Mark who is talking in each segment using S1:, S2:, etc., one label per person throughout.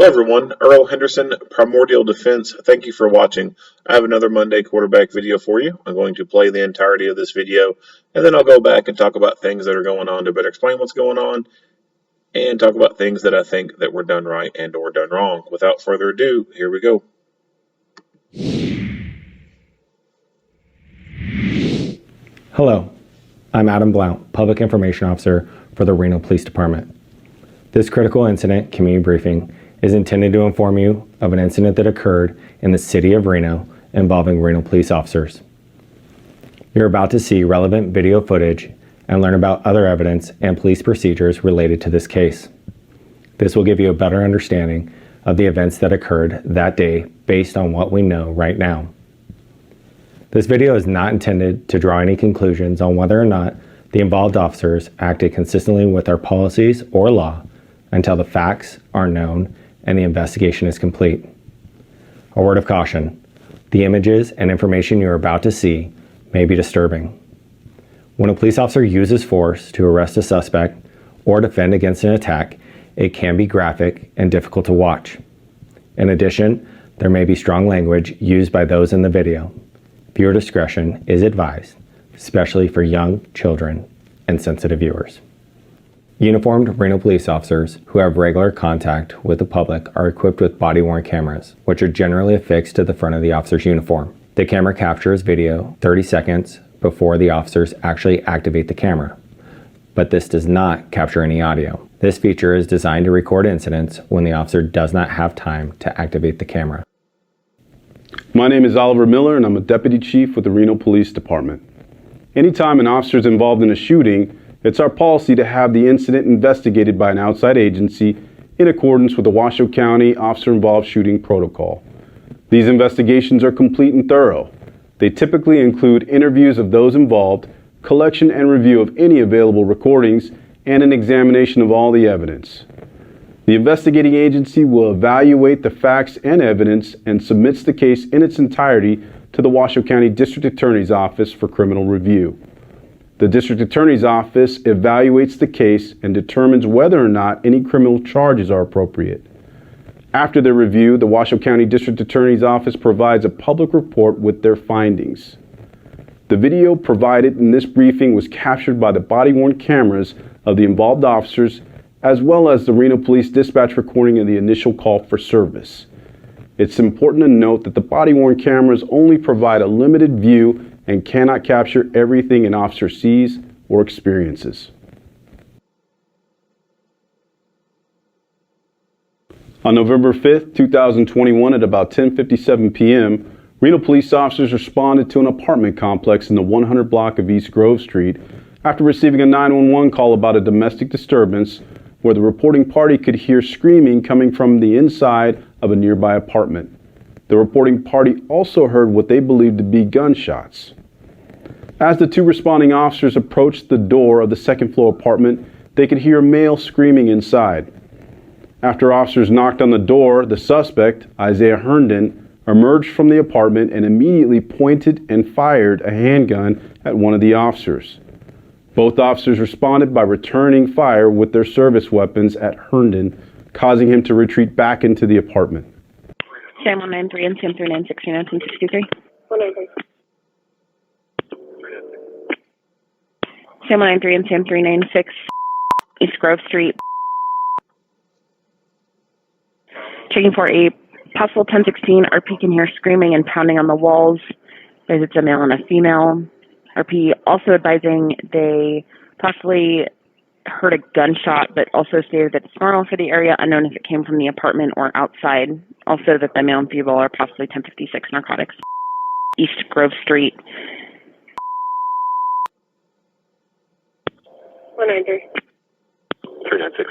S1: Hello everyone, Earl Henderson, Primordial Defense. Thank you for watching. I have another Monday quarterback video for you. I'm going to play the entirety of this video, and then I'll go back and talk about things that are going on to better explain what's going on, and talk about things that I think that were done right and or done wrong. Without further ado, here we go.
S2: Hello, I'm Adam Blount, Public Information Officer for the Reno Police Department. This critical incident community briefing is intended to inform you of an incident that occurred in the city of Reno involving Reno police officers. You're about to see relevant video footage and learn about other evidence and police procedures related to this case. This will give you a better understanding of the events that occurred that day based on what we know right now. This video is not intended to draw any conclusions on whether or not the involved officers acted consistently with our policies or law until the facts are known and the investigation is complete. A word of caution: the images and information you're about to see may be disturbing. When a police officer uses force to arrest a suspect or defend against an attack, it can be graphic and difficult to watch. In addition, there may be strong language used by those in the video. Viewer discretion is advised, especially for young, children, and sensitive viewers. Uniformed Reno police officers who have regular contact with the public are equipped with body-worn cameras, which are generally affixed to the front of the officer's uniform. The camera captures video 30 seconds before the officers actually activate the camera, but this does not capture any audio. This feature is designed to record incidents when the officer does not have time to activate the camera.
S3: My name is Oliver Miller, and I'm a Deputy Chief with the Reno Police Department. Anytime an officer is involved in a shooting, it's our policy to have the incident investigated by an outside agency in accordance with the Washoe County Officer-Involved Shooting Protocol. These investigations are complete and thorough. They typically include interviews of those involved, collection and review of any available recordings, and an examination of all the evidence. The investigating agency will evaluate the facts and evidence and submits the case in its entirety to the Washoe County District Attorney's Office for criminal review. The District Attorney's Office evaluates the case and determines whether or not any criminal charges are appropriate. After the review, the Washoe County District Attorney's Office provides a public report with their findings. The video provided in this briefing was captured by the body-worn cameras of the involved officers, as well as the Reno Police Dispatch recording of the initial call for service. It's important to note that the body-worn cameras only provide a limited view and cannot capture everything an officer sees or experiences. On November 5th, 2021 at about 10:57 p.m., Reno police officers responded to an apartment complex in the 100 block of East Grove Street after receiving a 911 call about a domestic disturbance where the reporting party could hear screaming coming from the inside of a nearby apartment. The reporting party also heard what they believed to be gunshots. As the two responding officers approached the door of the second floor apartment, they could hear a male screaming inside. After officers knocked on the door, the suspect, Isaiah Herndon, emerged from the apartment and immediately pointed and fired a handgun at one of the officers. Both officers responded by returning fire with their service weapons at Herndon, causing him to retreat back into the apartment.
S4: Sam 193 and Sam 396, 1963. 193. Sam 193 and Sam 396, East Grove Street. Checking for a possible 1016. RP can hear screaming and pounding on the walls. Says it's a male and a female. RP also advising they possibly heard a gunshot, but also stated that it's normal for the area, unknown if it came from the apartment or outside. Also that the male and female are possibly 1056 narcotics. East Grove Street.
S5: 193.
S1: 396.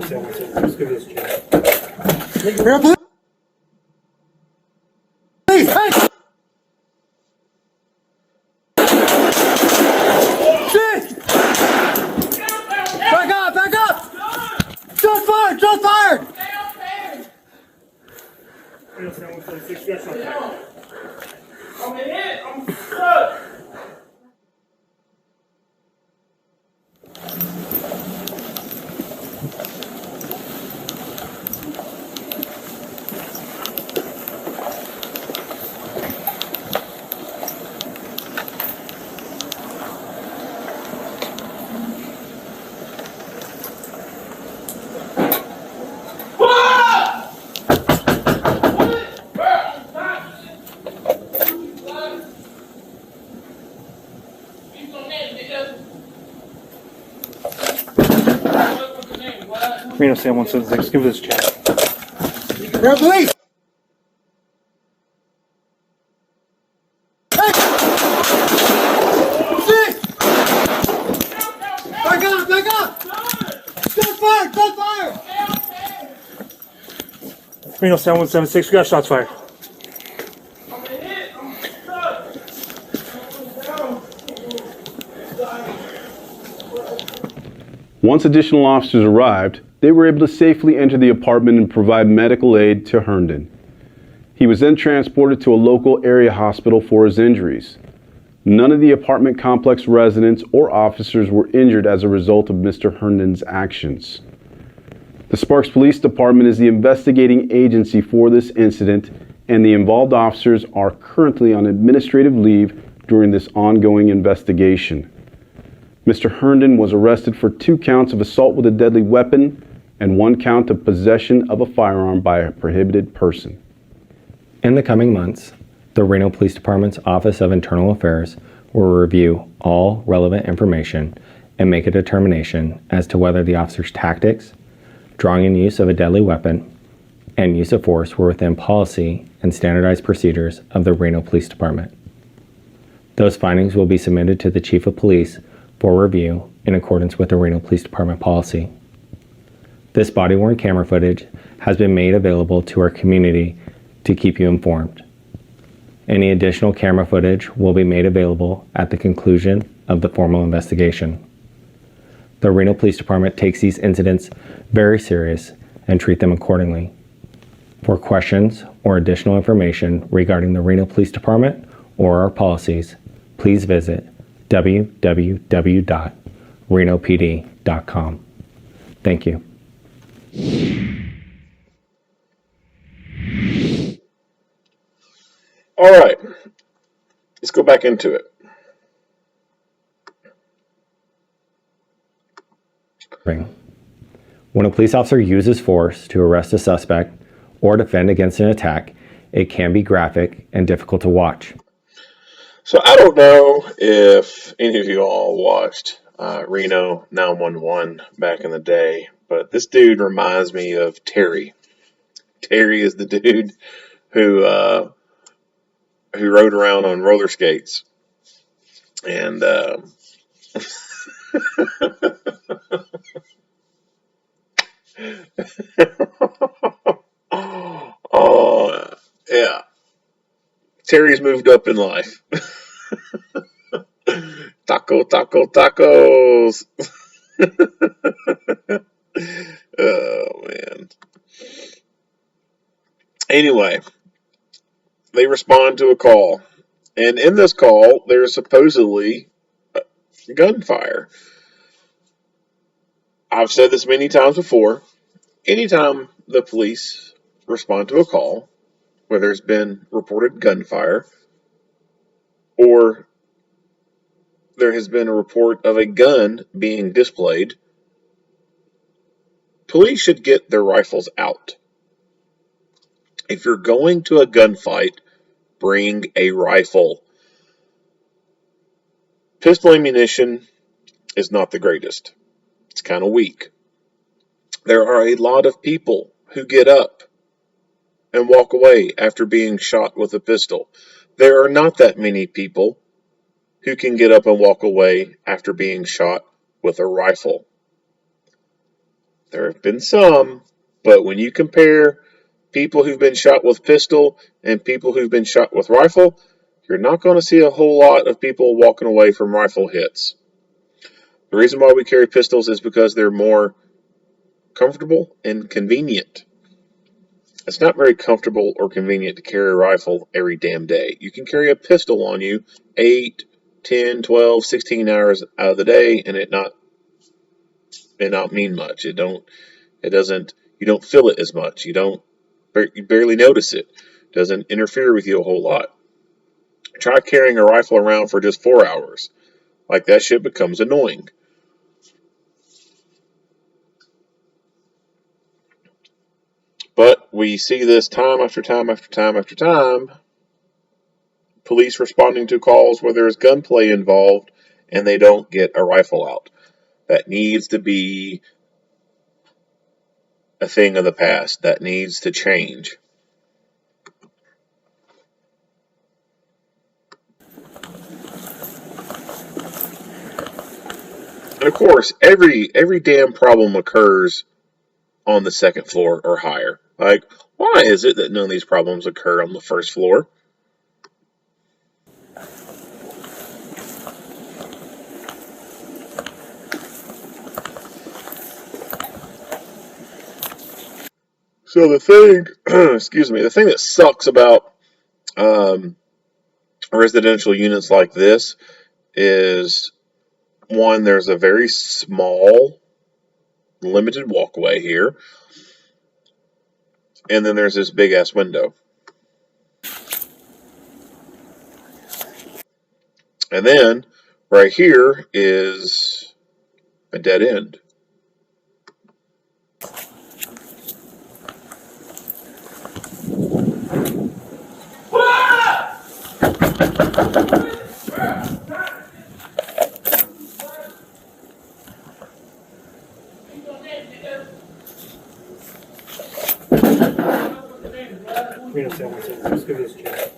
S5: Let's give this a chance. Real please. Hey! Shit! Back up! Back up! Shots fired! Shots fired!
S6: I'm hit. I'm stuck.
S5: Reno Sam 176, give this a chance. Real police! Hey! Shit! Back up! Back up! Shots fired! Shots fired! Reno Sam 176, we got shots fired.
S3: Once additional officers arrived, they were able to safely enter the apartment and provide medical aid to Herndon. He was then transported to a local area hospital for his injuries. None of the apartment complex residents or officers were injured as a result of Mr. Herndon's actions. The Sparks Police Department is the investigating agency for this incident, and the involved officers are currently on administrative leave during this ongoing investigation. Mr. Herndon was arrested for 2 counts of assault with a deadly weapon and 1 count of possession of a firearm by a prohibited person.
S2: In the coming months, the Reno Police Department's Office of Internal Affairs will review all relevant information and make a determination as to whether the officer's tactics, drawing and use of a deadly weapon, and use of force were within policy and standardized procedures of the Reno Police Department. Those findings will be submitted to the Chief of Police for review in accordance with the Reno Police Department policy. This body-worn camera footage has been made available to our community to keep you informed. Any additional camera footage will be made available at the conclusion of the formal investigation. The Reno Police Department takes these incidents very serious and treat them accordingly. For questions or additional information regarding the Reno Police Department or our policies, please visit www.renopd.com. Thank you.
S1: All right, let's go back into it.
S2: When a police officer uses force to arrest a suspect or defend against an attack, it can be graphic and difficult to watch.
S1: So I don't know if any of you all watched Reno 911 back in the day, but this dude reminds me of Terry. Terry is the dude who rode around on roller skates, and oh yeah, Terry's moved up in life. Tacos. Oh man. Anyway, they respond to a call, and in this call, there's supposedly gunfire. I've said this many times before. Anytime the police respond to a call where there's been reported gunfire, or there has been a report of a gun being displayed, police should get their rifles out. If you're going to a gunfight, bring a rifle. Pistol ammunition is not the greatest. It's kind of weak. There are a lot of people who get up and walk away after being shot with a pistol. There are not that many people who can get up and walk away after being shot with a rifle. There have been some, but when you compare people who've been shot with pistol and people who've been shot with rifle, you're not going to see a whole lot of people walking away from rifle hits. The reason why we carry pistols is because they're more comfortable and convenient. It's not very comfortable or convenient to carry a rifle every damn day. You can carry a pistol on you 8, 10, 12, 16 hours out of the day and it not mean much. You don't feel it as much. You barely notice it. It doesn't interfere with you a whole lot. Try carrying a rifle around for just 4 hours. Like that shit becomes annoying. But we see this time after time after time after time. Police responding to calls where there's gunplay involved and they don't get a rifle out. That needs to be a thing of the past. That needs to change. And of course, every damn problem occurs on the second floor or higher. Like, why is it that none of these problems occur on the first floor? So the thing, the thing that sucks about residential units like this is, one, there's a very small, limited walkway here, and then there's this big ass window. And then right here is a dead end.
S5: Reno, say one second. Let's give this a check.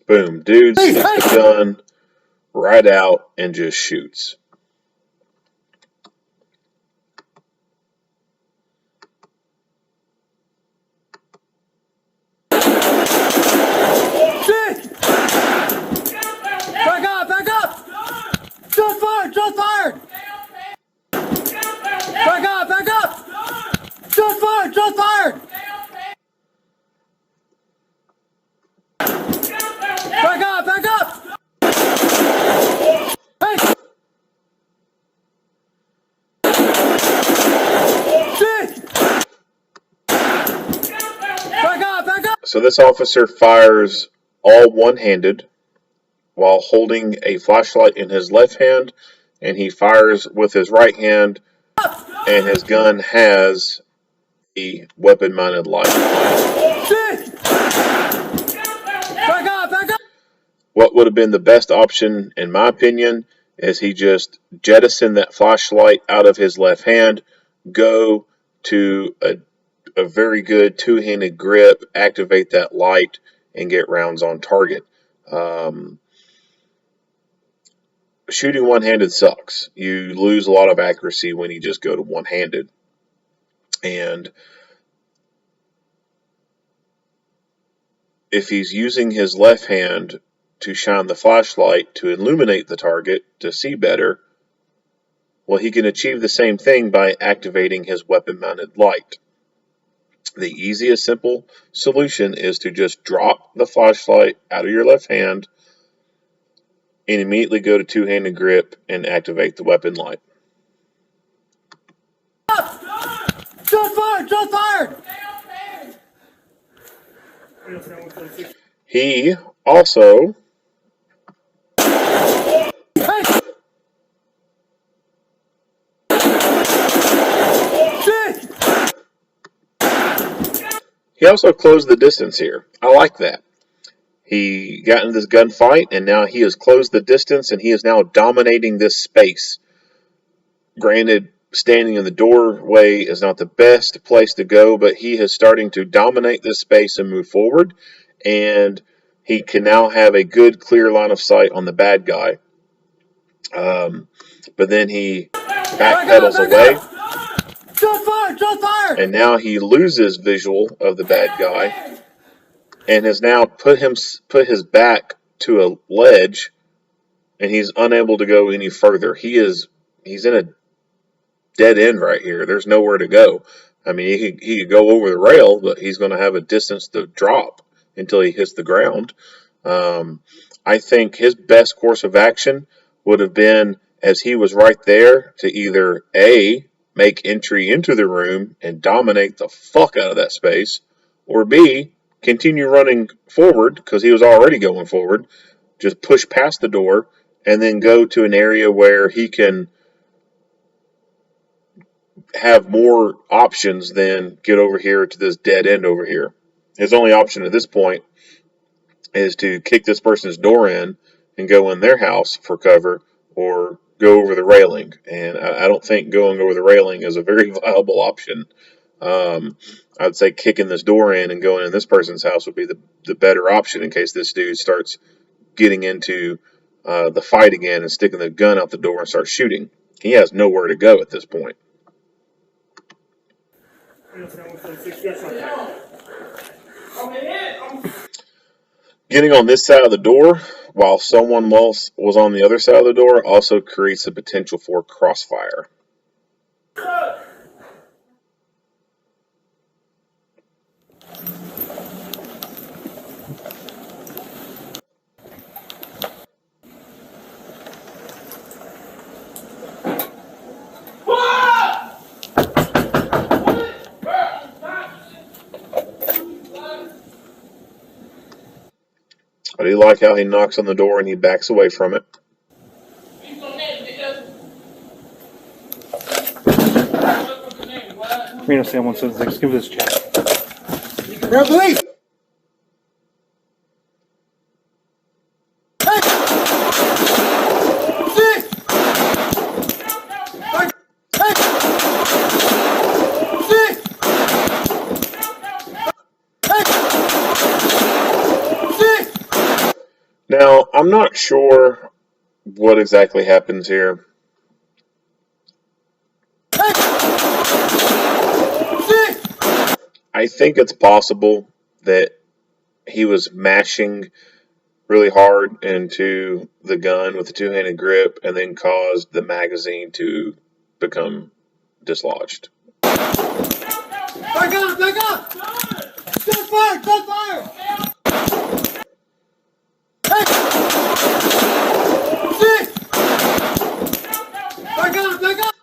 S1: Boom. Dude sticks the gun right out and just shoots.
S6: Back up! Shots fired! Shots fired! Back up! Shots fired! Shots fired! Back up! Hey! Shit! Back up!
S1: So this officer fires all one-handed while holding a flashlight in his left hand, and he fires with his right hand, and his gun has a weapon-mounted light on it.
S6: Back up!
S1: What would have been the best option, in my opinion, is he just jettisoned that flashlight out of his left hand, go to a very good two-handed grip, activate that light, and get rounds on target. Shooting one-handed sucks. You lose a lot of accuracy when you just go to one-handed. And if he's using his left hand to shine the flashlight to illuminate the target to see better, well, he can achieve the same thing by activating his weapon-mounted light. The easiest, simple solution is to just drop the flashlight out of your left hand and immediately go to two-handed grip and activate the weapon light.
S6: Shots fired! Shots fired!
S1: He also closed the distance here. I like that. He got into this gunfight, and now he has closed the distance, and he is now dominating this space. Granted, standing in the doorway is not the best place to go, but he is starting to dominate this space and move forward, and he can now have a good, clear line of sight on the bad guy. but then he backpedals away,
S6: Shot fire! Shot fire!
S1: and now he loses visual of the bad guy, and has now put his back to a ledge, and he's unable to go any further. He's in a dead end right here. There's nowhere to go. I mean, he could go over the rail, but he's going to have a distance to drop until he hits the ground. I think his best course of action would have been, as he was right there, to either A, make entry into the room and dominate the fuck out of that space, or B, continue running forward because he was already going forward, just push past the door and then go to an area where he can have more options than get over here to this dead end over here. His only option at this point is to kick this person's door in and go in their house for cover, or go over the railing. And I don't think going over the railing is a very viable option. I'd say kicking this door in and going in this person's house would be the better option in case this dude starts getting into the fight again and sticking the gun out the door and starts shooting. He has nowhere to go at this point. Getting on this side of the door while someone else was on the other side of the door also creates the potential for crossfire. I do like how he knocks on the door and he backs away from it.
S5: Reno Sam 176, give this check.
S6: Grab police! Hey! Six! Hey! Six! Hey! Six!
S1: Now, I'm not sure what exactly happens here. I think it's possible that he was mashing really hard into the gun with a two-handed grip and then caused the magazine to become dislodged.
S6: Back up! Back up! Shot fire! Shot fire! Hey! Six! Back up! Back up!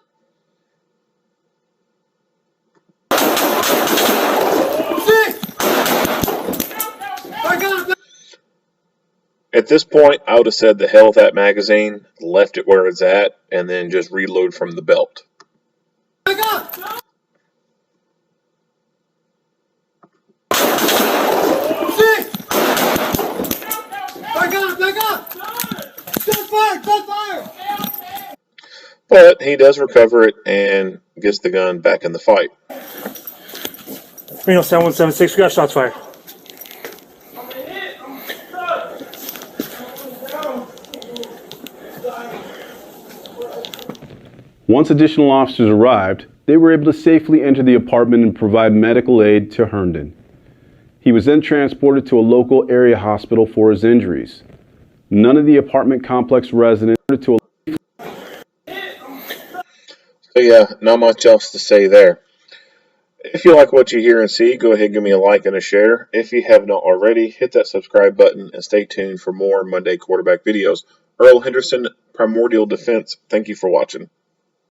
S1: At this point, I would have said the hell with that magazine, left it where it's at, and then just reload from the belt.
S6: Back up! Six! Back up! Back up! Shot fire! Shot fire!
S1: But he does recover it and gets the gun back in the fight.
S5: Reno Sam 176, we got shots fired.
S3: Once additional officers arrived, they were able to safely enter the apartment and provide medical aid to Herndon. He was then transported to a local area hospital for his injuries. None of the apartment complex residents to a
S1: So yeah, not much else to say there. If you like what you hear and see, go ahead and give me a like and a share. If you have not already, hit that subscribe button and stay tuned for more Monday quarterback videos. Earl Henderson, Primordial Defense. Thank you for watching.